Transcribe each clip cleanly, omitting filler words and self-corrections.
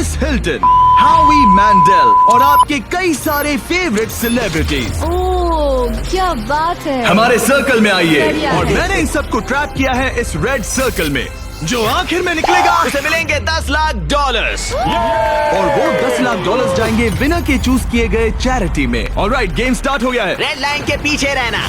Paris Hilton, हावी Mendel और आपके कई सारे फेवरेट सेलिब्रिटीज ओह क्या बात है। हमारे सर्कल में आइए। बढ़िया। और मैंने इन सबको ट्रैप किया है इस रेड सर्कल में। जो आखिर में निकलेगा उसे मिलेंगे $10 लाख और वो $10 लाख जाएंगे विनर के चूज किए गए चैरिटी में। ऑलराइट, गेम स्टार्ट हो गया है। रेड लाइन के पीछे रहना।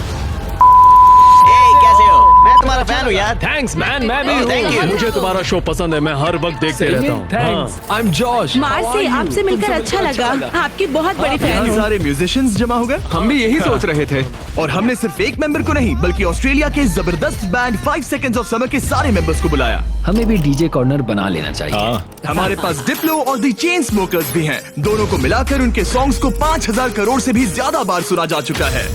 कैसे हो? मैं तुम्हारा फैन हूँ यार। थैंक्स मैन, मैं भी Thank you. हूँ। मुझे तुम्हारा शो पसंद है, मैं हर वक्त देखते रहता हूँ। Thanks, I am Josh. Marcy, आपसे मिलकर अच्छा लगा। आपकी बहुत बड़ी फैन यहाँ हूँ। सारे म्यूजिशियंस जमा हो गए। हम भी यही सोच रहे थे। और हमने सिर्फ एक मेंबर को नहीं बल्कि ऑस्ट्रेलिया के जबरदस्त बैंड 5 सेकंड्स ऑफ समर के सारे मेंबर्स को बुलाया। हमें भी डीजे कॉर्नर बना लेना चाहिए। हमारे पास डिप्लो और दी चेन स्मोकर्स भी हैं। दोनों को मिलाकर उनके सॉन्ग्स को 5000 करोड़ से भी ज्यादा बार सुना जा चुका है।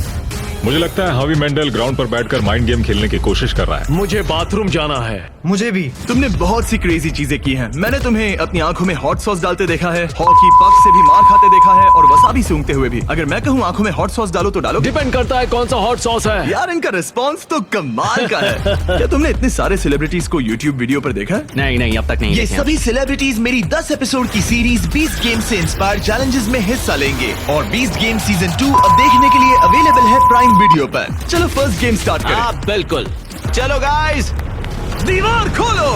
मुझे लगता है हावी मेंडल ग्राउंड पर बैठकर माइंड गेम खेलने की कोशिश कर रहा है। मुझे बाथरूम जाना है। मुझे भी। तुमने बहुत सी क्रेजी चीजें की हैं। मैंने तुम्हें अपनी आंखों में हॉट सॉस डालते देखा है, हॉकी पक से भी मार खाते देखा है और वसाबी सूंघते हुए भी। अगर मैं कहूँ आंखों में हॉट सॉस डालो तो डालो। डिपेंड करता है कौन सा हॉट सॉस है। यार इनका रिस्पॉन्स तो कमाल का है। क्या तुमने इतने सारे सेलिब्रिटीज को यूट्यूब वीडियो पर देखा है? नहीं अब तक नहीं ये देखे। सभी सेलिब्रिटीज मेरी 10 एपिसोड की सीरीज 20 गेम से इंस्पायर चैलेंजेस में हिस्सा लेंगे और 20 गेम सीजन 2 अब देखने के लिए अवेलेबल है प्राइम वीडियो पर। चलो फर्स्ट गेम स्टार्ट करें। हाँ बिल्कुल, चलो गाइस। दीवार खोलो।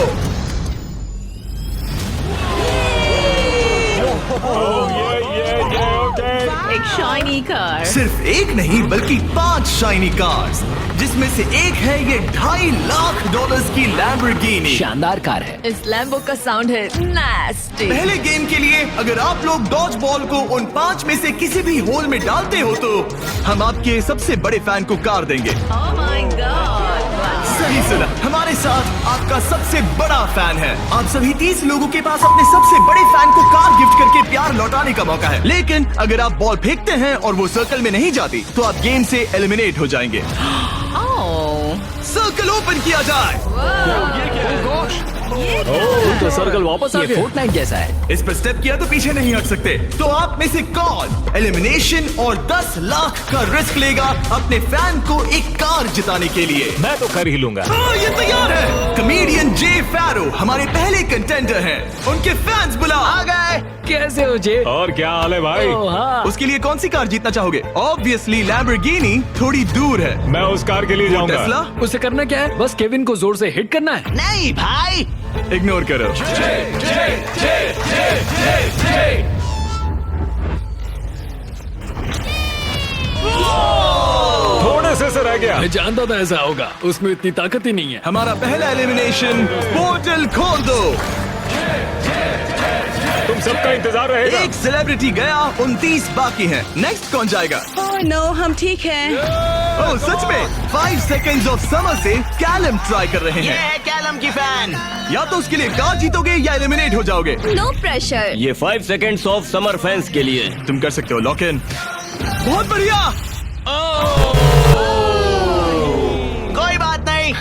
एक शाइनी कार। सिर्फ एक नहीं बल्कि 5 शाइनी कार्स, जिसमें से एक है ये $2.5 लाख की लैम्बोर्गिनी। शानदार कार है। इस लैम्बो का साउंड है नास्टी। पहले गेम के लिए अगर आप लोग डॉज बॉल को उन 5 में से किसी भी होल में डालते हो तो हम आपके सबसे बड़े फैन को कार देंगे। Oh my God. सही सुना, हमारे साथ आपका सबसे बड़ा फैन है। आप सभी 30 लोगों के पास अपने सबसे बड़े फैन को कार गिफ्ट करके प्यार लौटाने का मौका है। लेकिन अगर आप बॉल फेंकते हैं और वो सर्कल में नहीं जाती तो आप गेम से एलिमिनेट हो जाएंगे। सर्कल ओपन किया जाए। तो सर्कल वापस आ ये गया। फोर्टनाइट जैसा है। इस पर स्टेप किया तो पीछे नहीं हट सकते। तो आप में से कौन एलिमिनेशन और 10 लाख का रिस्क लेगा अपने फैन को एक कार जिताने के लिए? मैं तो कर ही लूंगा। ये तैयार है। कमेडियन जे फैरो हमारे पहले कंटेंडर हैं। उनके फैंस बुलाओ। आ गए। कैसे हो जे? और क्या हाल है भाई? ओह, हाँ। उसके लिए कौन सी कार जीतना चाहोगे? ऑब्वियसली लैम्बोर्गिनी थोड़ी दूर है। मैं उस कार के लिए जाऊंगा। टेस्ला उसे करना क्या है? बस केविन को जोर से हिट करना है। नहीं भाई, इग्नोर करो। थोड़े से रह गया। मैं जानता था ऐसा होगा, उसमें इतनी ताकत ही नहीं है। हमारा पहला एलिमिनेशन, पोर्टल खोल दो। तुम सबका इंतजार रहेगा। एक सेलिब्रिटी गया, 29 बाकी हैं। नेक्स्ट कौन जाएगा? ओह नो, हम ठीक हैं। ओह सच में 5 सेकंड्स ऑफ समर से कैलम ट्राई कर रहे ये हैं। है कैलम की फैन। या तो उसके लिए कार जीतोगे या एलिमिनेट हो जाओगे। No pressure. ये 5 सेकंड्स ऑफ समर फैंस के लिए। तुम कर सकते हो लॉक इन। बहुत बढ़िया। कोई बात नहीं।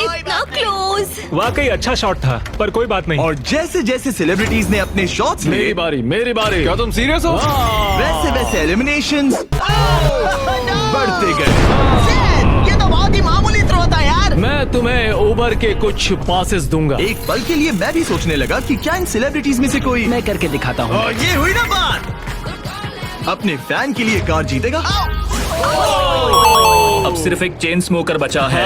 इतना क्लोज। वाकई अच्छा शॉट था, पर कोई बात नहीं। और जैसे जैसे सेलिब्रिटीज ने अपने शॉट्स मेरी लिए, बारी, मेरी बारी। क्या तुम सीरियस हो? वैसे वैसे एलिमिनेशंस बढ़ते गए। ये तो बहुत ही मामूली थ्रो था यार। मैं तुम्हें उबर के कुछ पासेस दूंगा। एक पल के लिए मैं भी सोचने लगा कि क्या इन सेलिब्रिटीज में से कोई। मैं करके दिखाता हूँ। और ये हुई ना बात। अपने फैन के लिए कार जीतेगा। अब सिर्फ एक चेन स्मोकर बचा है।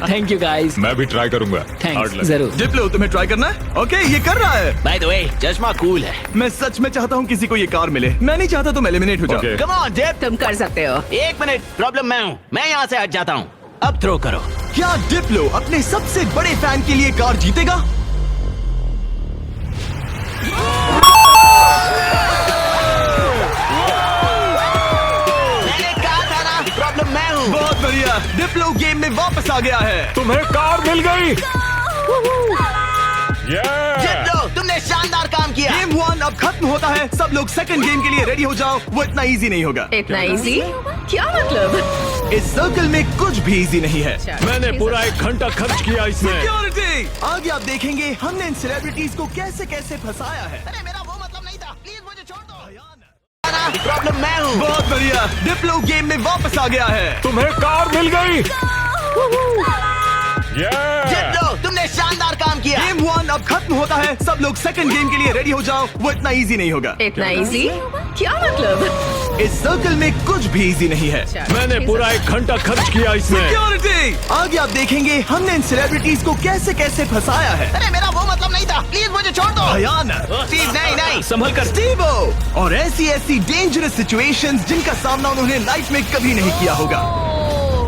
Thank you guys. मैं भी ट्राई करूंगा। Hard thanks, luck। जरूर। डिप्लो तुम्हें ट्राई करना है? ओके, ये कर रहा है। बाय द वे, चश्मा कूल है। मैं सच में चाहता हूँ किसी को ये कार मिले। मैं नहीं चाहता तुम एलिमिनेट हो जाओ। Okay। कम ऑन जेब। तुम कर सकते हो। एक मिनट, प्रॉब्लम मैं हूँ। मैं यहाँ से हट जाता हूँ। अब थ्रो करो। क्या डिप्लो अपने सबसे बड़े फैन के लिए कार जीतेगा? मैंने कहा था ना, प्रॉब्लम मैं हूँ। बहुत बढ़िया, डिप्लो गेम में वापस आ गया है। तुम्हें कार मिल गई। जीत लो, तुमने शानदार काम किया। गेम 1 अब खत्म होता है। सब लोग सेकंड गेम के लिए रेडी हो जाओ। वो इतना इजी नहीं होगा। इतना इजी? क्या मतलब? इस सर्कल में कुछ भी इजी नहीं है। मैंने पूरा 1 घंटा खर्च किया इसमें। सिक्योरिटी, आगे आप देखेंगे हमने इन सेलिब्रिटीज को कैसे कैसे फंसाया है। अरे मेरा वो मतलब नहीं था, प्लीज मुझे छोड़ दो। प्रॉब्लम मैं हूँ। बहुत बढ़िया, डिप्लो गेम में वापस आ गया है। तुम्हें कार मिल गई। जीत लो, तुमने शानदार काम किया। गेम 1 अब खत्म होता है, सब लोग सेकंड गेम के लिए रेडी हो जाओ। वो इतना इजी नहीं होगा। इतना इजी? क्या मतलब? इस सर्कल में कुछ भी इजी नहीं है। मैंने पूरा 1 घंटा खर्च किया इसमें। सिक्योरिटी! आगे आप देखेंगे हमने इन सेलिब्रिटीज को कैसे कैसे फंसाया है। अरे मेरा वो मतलब नहीं था, प्लीज मुझे छोड़ दो। भयानक। स्टीव नहीं नहीं संभल कर। स्टीवो! और ऐसी ऐसी डेंजरस सिचुएशंस जिनका सामना उन्होंने लाइफ में कभी नहीं किया होगा।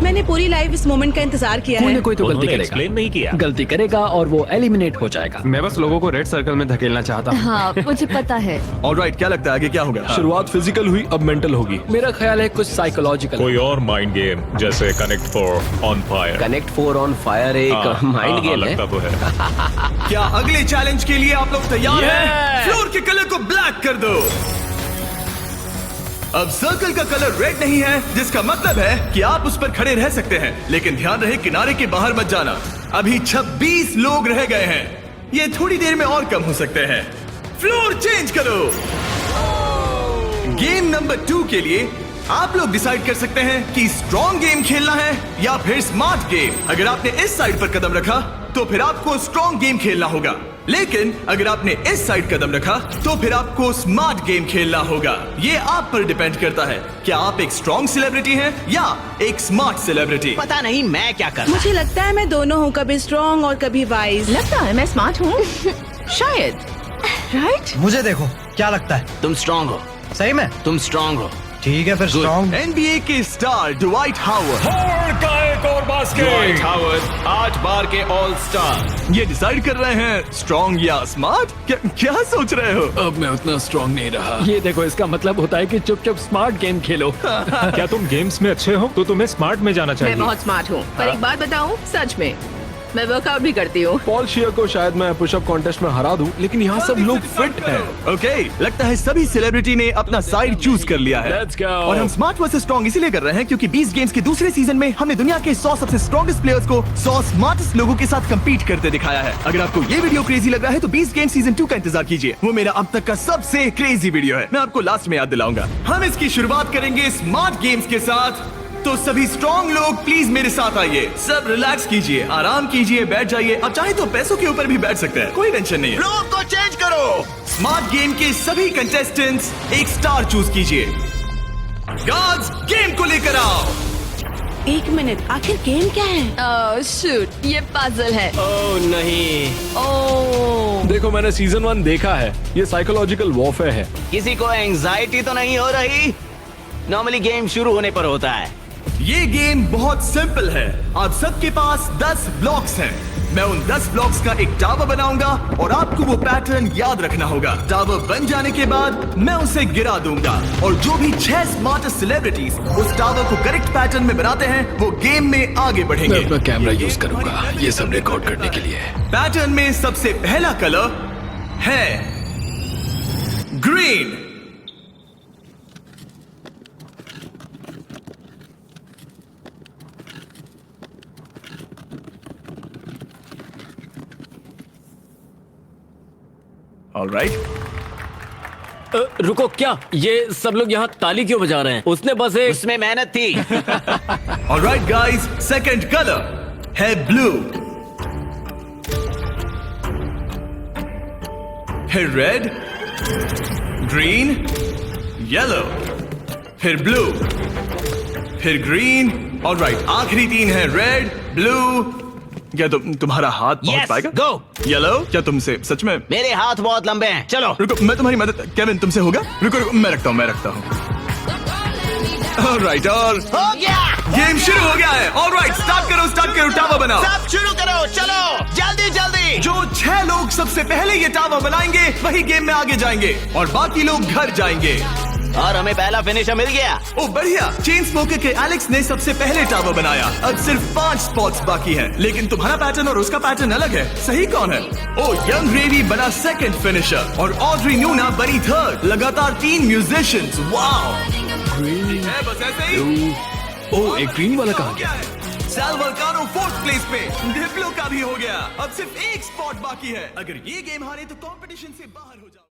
मैंने पूरी लाइफ इस मोमेंट का इंतजार किया कोई है। ना कोई तो गलती उन्होंने करेगा। एक्सप्लेन नहीं किया। गलती करेगा और वो एलिमिनेट हो जाएगा। मैं बस लोगों को रेड सर्कल में धकेलना चाहता हूँ। हाँ मुझे पता है। ऑलराइट, क्या लगता है आगे क्या होगा? शुरुआत फिजिकल हुई, अब मेंटल होगी। मेरा ख्याल है कुछ साइकोलॉजिकल। कोई और माइंड गेम जैसे connect 4 on fire. Connect 4 on fire एक माइंड गेम है। लगता तो है। क्या अगले चैलेंज के लिए आप लोग तैयार हैं? फ्लोर के कलर को ब्लैक कर दो। अब सर्कल का कलर रेड नहीं है, जिसका मतलब है कि आप उस पर खड़े रह सकते हैं, लेकिन ध्यान रहे किनारे के बाहर मत जाना। अभी 26 लोग रह गए हैं, ये थोड़ी देर में और कम हो सकते हैं। फ्लोर चेंज करो। गेम नंबर 2 के लिए आप लोग डिसाइड कर सकते हैं कि स्ट्रॉन्ग गेम खेलना है या फिर स्मार्ट गेम। अगर आपने इस साइड पर कदम रखा तो फिर आपको स्ट्रॉन्ग गेम खेलना होगा, लेकिन अगर आपने इस साइड कदम रखा तो फिर आपको स्मार्ट गेम खेलना होगा। ये आप पर डिपेंड करता है, क्या आप एक स्ट्रॉन्ग सेलिब्रिटी हैं या एक स्मार्ट सेलिब्रिटी। पता नहीं मैं क्या कर। मुझे लगता है मैं दोनों हूँ, कभी स्ट्रॉन्ग और कभी वाइज। लगता है मैं स्मार्ट हूँ। शायद। राइट? मुझे देखो, क्या लगता है? तुम स्ट्रांग हो। सही में? तुम स्ट्रांग हो। ठीक है फिर स्ट्रॉन्ग। NBA के स्टार ड्वाइट हावर्ड। का एक और बास्केट। हावर्ड 8 बार के ऑल स्टार। ये डिसाइड कर रहे हैं स्ट्रॉन्ग या स्मार्ट। क्या सोच रहे हो? अब मैं उतना स्ट्रांग नहीं रहा। ये देखो, इसका मतलब होता है कि चुपचाप स्मार्ट गेम खेलो। क्या तुम गेम्स में अच्छे हो तो तुम्हें स्मार्ट में जाना मैं चाहिए। बहुत स्मार्ट हूँ, पर एक बात बताऊँ, सच में मैं वर्कआउट भी करती हूँ। पॉल शियर को शायद मैं पुशअप कॉन्टेस्ट में हरा दूं, लेकिन यहाँ सब लोग फिट हैं। ओके, लगता है सभी सेलिब्रिटी ने अपना साइड चूज कर लिया है। Let's go. और हम स्मार्ट वर्सेस स्ट्रॉन्ग इसीलिए कर रहे हैं क्योंकि 20 गेम्स के दूसरे सीजन में हमने दुनिया के 100 सबसे स्ट्रॉन्गेस्ट प्लेयर्स को 100 स्मार्टेस्ट लोगों के साथ कंपीट करते दिखाया है। अगर आपको ये वीडियो क्रेजी लग रहा है तो 20 गेम सीजन 2 का इंतजार कीजिए। वो मेरा अब तक का सबसे क्रेजी वीडियो है, मैं आपको लास्ट में याद दिलाऊंगा। हम इसकी शुरुआत करेंगे स्मार्ट गेम्स के साथ, तो सभी स्ट्रॉन्ग लोग प्लीज मेरे साथ आइए। सब रिलैक्स कीजिए, आराम कीजिए, बैठ जाइए। अब चाहे तो पैसों के ऊपर भी बैठ सकते हैं, कोई टेंशन नहीं है। लोग को चेंज करो। स्मार्ट गेम के सभी कंटेस्टेंट्स एक स्टार चूज कीजिए। गार्ड्स, गेम को लेकर आओ। एक मिनट, आखिर गेम क्या है? ओह शूट, ये पजल है। ओह नहीं। ओह देखो, मैंने सीजन 1 देखा है, ये साइकोलॉजिकल वॉरफेयर है। किसी को एंजाइटी तो नहीं हो रही? नॉर्मली गेम शुरू होने पर होता है। ये गेम बहुत सिंपल है। आप सबके पास 10 ब्लॉक्स हैं। मैं उन 10 ब्लॉक्स का एक टावर बनाऊंगा और आपको वो पैटर्न याद रखना होगा। टावर बन जाने के बाद मैं उसे गिरा दूंगा और जो भी 6 स्मार्टेस्ट सेलिब्रिटीज उस टावर को करेक्ट पैटर्न में बनाते हैं वो गेम में आगे बढ़ेंगे। मैं अपना कैमरा यूज करूंगा ये सब रिकॉर्ड करने के लिए। पैटर्न में सबसे पहला कलर है ग्रीन। ऑलराइट, रुको, क्या ये सब लोग यहाँ ताली क्यों बजा रहे हैं? उसने बस एक उसमें मेहनत थी। ऑलराइट गाइस, सेकंड कलर है ब्लू। फिर रेड, ग्रीन, येलो, फिर ब्लू, फिर ग्रीन। ऑलराइट, आखिरी 3 है रेड, ब्लू। क्या तुम्हारा हाथ पहुंच Yes, पाएगा? go. येलो, क्या तुमसे सच में? मेरे हाथ बहुत लंबे हैं। चलो रुको, मैं तुम्हारी मदद। केविन, तुमसे होगा? रुको, मैं रखता हूँ। ऑलराइट, और हो गया। गेम शुरू हो गया है। ऑलराइट, स्टार्ट करो, टावर बनाओ। सब शुरू करो, चलो जल्दी जल्दी। जो 6 लोग सबसे पहले ये टावर बनाएंगे वही गेम में आगे जाएंगे और बाकी लोग घर जाएंगे। और हमें पहला फिनिशर मिल गया। ओ बढ़िया, चेन स्मोकर के एलेक्स ने सबसे पहले टावर बनाया। अब सिर्फ 5 स्पॉट्स बाकी हैं, लेकिन तुम्हारा पैटर्न और उसका पैटर्न अलग है। सही कौन है? ओ, यंग रेवी बना सेकंड फिनिशर और ऑड्री न्यूना बनी थर्ड। लगातार 3 म्यूजिशियंस। वाओ, है बस ऐसे ही। ओ, एक ग्रीन वाला कहाँ गया? सैल वल्कानो 4th प्लेस पे। डिप्लो का भी हो गया। अब सिर्फ 1 स्पॉट बाकी है। अगर ये गेम हारे तो कंपटीशन से बाहर हो जाए।